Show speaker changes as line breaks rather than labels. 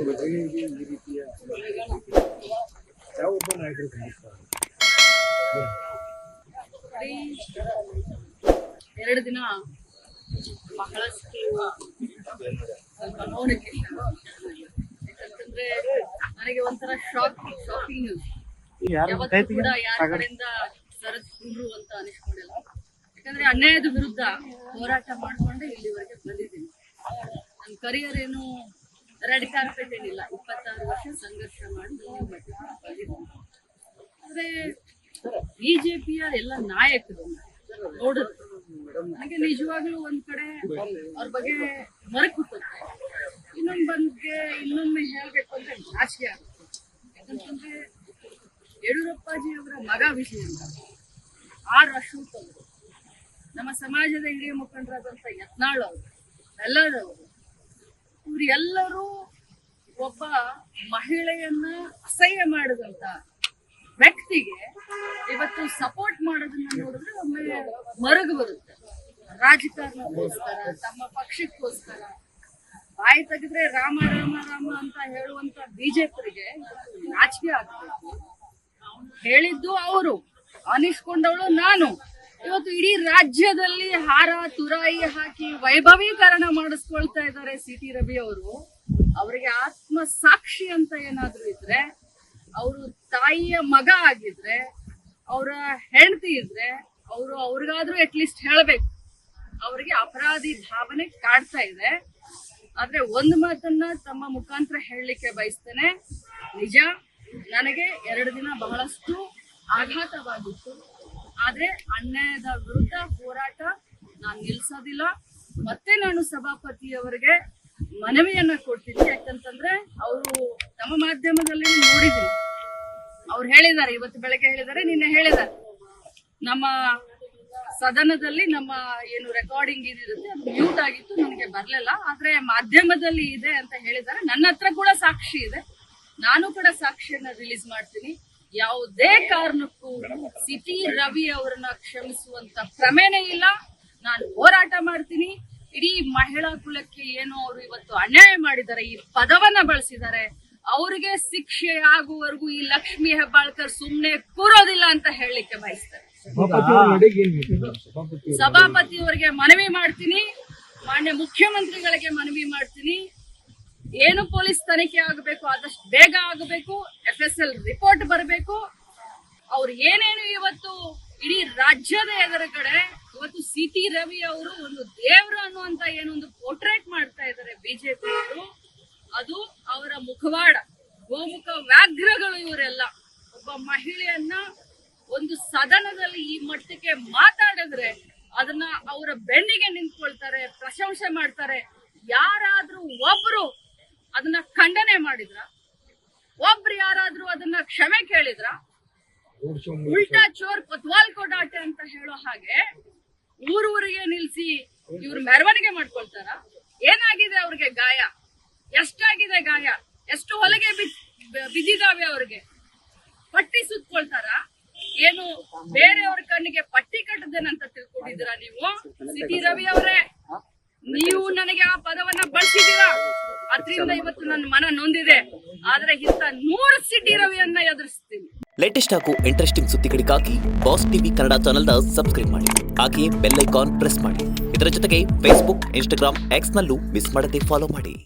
ಬದಲಿಗೆ ಈ ರೀತಿಯ ಯಾವೊಬ್ಬ ನಾಯಕರು ಖಂಡಿಸ್ತಾರೆ?
ಎರಡು ದಿನ ಬಹಳಷ್ಟು ಸ್ವಲ್ಪ ನೋಡಕ್ಕೆ ಯಾಕಂತಂದ್ರೆ ನನಗೆ ಒಂಥರ ಶಾಕಿಂಗ್ ನ್ಯೂಸ್. ಯಾವತ್ತೂ ಕೂಡ ಯಾರ ಕಡೆಯಿಂದ ಸರಿದ್ರು ಅಂತ ಅನಿಸ್ಕೊಂಡಿಲ್ಲ. ಯಾಕಂದ್ರೆ ಅನ್ಯಾಯದ ವಿರುದ್ಧ ಹೋರಾಟ ಮಾಡ್ಕೊಂಡೆ ಇಲ್ಲಿವರೆಗೆ ಬಂದಿದ್ದೀನಿ. ನನ್ನ ಕರಿಯರ್ ಏನು ರೆಡ್ ಕಾರ್ಪೆಟ್ ಏನಿಲ್ಲ, 26 ವರ್ಷ ಸಂಘರ್ಷ ಮಾಡಿ ಬಂದಿದ್ದೀನಿ. ಆದ್ರೆ ಬಿಜೆಪಿಯ ಎಲ್ಲ ನಾಯಕರು ನೋಡಿದ್ರು ನನಗೆ ನಿಜವಾಗ್ಲೂ ಒಂದ್ ಕಡೆ ಅವ್ರ ಬಗ್ಗೆ ಮರಕುತ್ತದೆ. ಇನ್ನೊಮ್ಮೆ ಹೇಳ್ಬೇಕು ಅಂದ್ರೆ ನಾಚಿಕೆ ಆಗುತ್ತೆ. ಯಾಕಂತಂದ್ರೆ ಯಡಿಯೂರಪ್ಪಾಜಿ ಅವರ ಮಗ ವಿಷಯ ಆರ್ ಅಶೋಕ್ ಅವರು, ನಮ್ಮ ಸಮಾಜದ ಹಿರಿಯ ಮುಖಂಡರಾದಂತ ಯತ್ನಾಳ್ ಅವರು, ಎಲ್ಲರವರು, ಇವರೆಲ್ಲರೂ ಒಬ್ಬ ಮಹಿಳೆಯನ್ನ ಅಸಹ್ಯ ಮಾಡಿದಂತ ವ್ಯಕ್ತಿಗೆ ಇವತ್ತು ಸಪೋರ್ಟ್ ಮಾಡೋದನ್ನ ನೋಡಿದ್ರೆ ಒಮ್ಮೆ ಮರಗು ಬರುತ್ತೆ. ರಾಜಕಾರಣಕ್ಕೋಸ್ಕರ, ತಮ್ಮ ಪಕ್ಷಕ್ಕೋಸ್ಕರ ಬಾಯಿ ತೆಗೆದ್ರೆ ರಾಮ ರಾಮ ರಾಮ ಅಂತ ಹೇಳುವಂತ ಬಿಜೆಪಿಗೆ ನಾಚಿಕೆ ಆಗ್ಬೇಕು. ಹೇಳಿದ್ದು ಅವರು, ಅನಿಸ್ಕೊಂಡವಳು ನಾನು. ಇವತ್ತು ಇಡೀ ರಾಜ್ಯದಲ್ಲಿ ಹಾರ ತುರಾಯಿ ಹಾಕಿ ವೈಭವೀಕರಣ ಮಾಡಿಸ್ಕೊಳ್ತಾ ಇದ್ದಾರೆ ಸಿ.ಟಿ. ರವಿ ಅವರು. ಅವರಿಗೆ ಆತ್ಮ ಸಾಕ್ಷಿ ಅಂತ ಏನಾದ್ರೂ ಇದ್ರೆ, ಅವರು ತಾಯಿಯ ಮಗ ಆಗಿದ್ರೆ, ಅವರ ಹೆಂಡತಿ ಇದ್ರೆ, ಅವ್ರಿಗಾದ್ರೂ ಅಟ್ಲೀಸ್ಟ್ ಹೇಳಬೇಕು. ಅವರಿಗೆ ಅಪರಾಧಿ ಭಾವನೆ ಕಾಡ್ತಾ ಇದೆ. ಆದ್ರೆ ಒಂದು ಮಾತನ್ನ ತಮ್ಮ ಮುಖಾಂತರ ಹೇಳಲಿಕ್ಕೆ ಬಯಸ್ತೇನೆ. ನಿಜ, ನನಗೆ 2 ದಿನ ಬಹಳಷ್ಟು ಆಘಾತವಾಗಿತ್ತು. ಆದ್ರೆ ಅನ್ಯಾಯದ ವಿರುದ್ಧ ಹೋರಾಟ ನಾನು ನಿಲ್ಸೋದಿಲ್ಲ. ಮತ್ತೆ ನಾನು ಸಭಾಪತಿಯವರಿಗೆ ಮನವಿಯನ್ನ ಕೊಡ್ತೀನಿ. ಯಾಕಂತಂದ್ರೆ ಅವರು ನಮ್ಮ ಮಾಧ್ಯಮದಲ್ಲಿ ನೋಡಿದ್ದೀನಿ, ಅವ್ರು ಹೇಳಿದ್ದಾರೆ, ಇವತ್ತು ಬೆಳಗ್ಗೆ ಹೇಳಿದ್ದಾರೆ, ನಿನ್ನೆ ಹೇಳಿದ್ದಾರೆ, ನಮ್ಮ ಸದನದಲ್ಲಿ ನಮ್ಮ ಏನು ರೆಕಾರ್ಡಿಂಗ್ ಇದಿರುತ್ತೆ ಅದು ಮ್ಯೂಟ್ ಆಗಿತ್ತು, ನನಗೆ ಬರ್ಲಿಲ್ಲ, ಆದ್ರೆ ಮಾಧ್ಯಮದಲ್ಲಿ ಇದೆ ಅಂತ ಹೇಳಿದ್ದಾರೆ. ನನ್ನ ಹತ್ರ ಕೂಡ ಸಾಕ್ಷಿ ಇದೆ, ನಾನು ಕೂಡ ಸಾಕ್ಷಿಯನ್ನ ರಿಲೀಸ್ ಮಾಡ್ತೀನಿ. ಯಾವುದೇ ಕಾರಣಕ್ಕೂ ಸಿ.ಟಿ. ರವಿ ಅವರನ್ನ ಕ್ಷಮಿಸುವಂತ ಪ್ರಮೇನೇ ಇಲ್ಲ. ನಾನು ಹೋರಾಟ ಮಾಡ್ತೀನಿ. ಇಡೀ ಮಹಿಳಾ ಕುಲಕ್ಕೆ ಏನು ಅವರು ಇವತ್ತು ಅನ್ಯಾಯ ಮಾಡಿದ್ದಾರೆ, ಈ ಪದವನ್ನ ಬಳಸಿದ್ದಾರೆ, ಅವರಿಗೆ ಶಿಕ್ಷೆ ಆಗುವವರೆಗೂ ಈ ಲಕ್ಷ್ಮೀ ಹೆಬ್ಬಾಳ್ಕರ್ ಸುಮ್ನೆ ಕೂರೋದಿಲ್ಲ ಅಂತ ಹೇಳಲಿಕ್ಕೆ ಬಯಸ್ತಾರೆ. ಸಭಾಪತಿಯವರಿಗೆ ಮನವಿ ಮಾಡ್ತೀನಿ, ಮಾನ್ಯ ಮುಖ್ಯಮಂತ್ರಿಗಳಿಗೆ ಮನವಿ ಮಾಡ್ತೀನಿ. ಏನು ಪೊಲೀಸ್ ತನಿಖೆ ಆಗಬೇಕು ಆದಷ್ಟು ಬೇಗ ಆಗಬೇಕು. FSL ರಿಪೋರ್ಟ್ ಬರಬೇಕು. ಅವ್ರು ಏನೇನು ಇವತ್ತು ಇಡೀ ರಾಜ್ಯದ ಎದುರುಗಡೆ ಇವತ್ತು ಸಿ.ಟಿ. ರವಿ ಅವರು ಒಂದು ದೇವ್ರು ಅನ್ನುವಂತ ಏನೊಂದು ಪೋರ್ಟ್ರೇಟ್ ಮಾಡ್ತಾ ಇದ್ದಾರೆ ಬಿಜೆಪಿ ಅವರು, ಅದು ಅವರ ಮುಖವಾಡ, ಗೋಮುಖ ವ್ಯಾಘ್ರಗಳು ಇವರೆಲ್ಲ. ಒಬ್ಬ ಮಹಿಳೆಯನ್ನ ಒಂದು ಸದನದಲ್ಲಿ ಈ ಮಟ್ಟಕ್ಕೆ ಮಾತಾಡಿದ್ರೆ ಅದನ್ನ ಅವರ ಬೆನ್ನಿಗೆ ನಿಂತ್ಕೊಳ್ತಾರೆ, ಪ್ರಶಂಸೆ ಮಾಡ್ತಾರೆ. ಯಾರಾದ್ರೂ ಒಬ್ರು ಅದನ್ನ ಖಂಡನೆ ಮಾಡಿದ್ರ? ಒಬ್ರು ಯಾರಾದ್ರೂ ಅದನ್ನ ಕ್ಷಮೆ ಕೇಳಿದ್ರ? ಉಲ್ಟಾ ಚೋರ್ ಕೊತ್ವಾಲ್ ಕೋ ಡಾಟೆ ಅಂತ ಹೇಳೋ ಹಾಗೆ ಊರಿಗೆ ನಿಲ್ಸಿ ಇವ್ರು ಮೆರವಣಿಗೆ ಮಾಡ್ಕೊಳ್ತಾರ. ಏನಾಗಿದೆ ಅವ್ರಿಗೆ ಗಾಯ? ಎಷ್ಟಾಗಿದೆ ಗಾಯ? ಎಷ್ಟು ಹೊಲಗೆ ಬಿದ್ದಿದಾವೆ ಅವ್ರಿಗೆ? ಪಟ್ಟಿ ಸುತ್ಕೊಳ್ತಾರ? ಏನು ಬೇರೆಯವ್ರ ಕಣ್ಣಿಗೆ ಪಟ್ಟಿ ಕಟ್ಟದೇನಂತ ತಿಳ್ಕೊಂಡಿದ್ದೀರಾ ನೀವು? ಸಿ.ಟಿ. ರವಿ ಅವರೇ, ನೀವು ನನಗೆ ಆ ಪದವನ್ನ ಬಳಸಿದ್ದೀರಾ, ಅದರಿಂದ ಇವತ್ತು ನನ್ನ ಮನ ನೊಂದಿದೆ. ಆದ್ರೆ ಇಂಥ 100 ಸಿ.ಟಿ. ರವಿಯನ್ನ ಎದುರಿಸ್ತೀನಿ.
ಲೇಟೆಸ್ಟ್ ಹಾಗೂ ಇಂಟ್ರೆಸ್ಟಿಂಗ್ ಸುದ್ದಿಗಳಿಗಾಗಿ ಬಾಸ್ ಟಿವಿ ಕನ್ನಡ ಚಾನೆಲ್ನ ಸಬ್ಸ್ಕ್ರೈಬ್ ಮಾಡಿ, ಹಾಗೆಯೇ ಬೆಲ್ ಐಕಾನ್ ಪ್ರೆಸ್ ಮಾಡಿ. ಇದರ ಜೊತೆಗೆ ಫೇಸ್ಬುಕ್, ಇನ್ಸ್ಟಾಗ್ರಾಮ್, ಎಕ್ಸ್ ನಲ್ಲೂ ಮಿಸ್ ಮಾಡದೆ ಫಾಲೋ ಮಾಡಿ.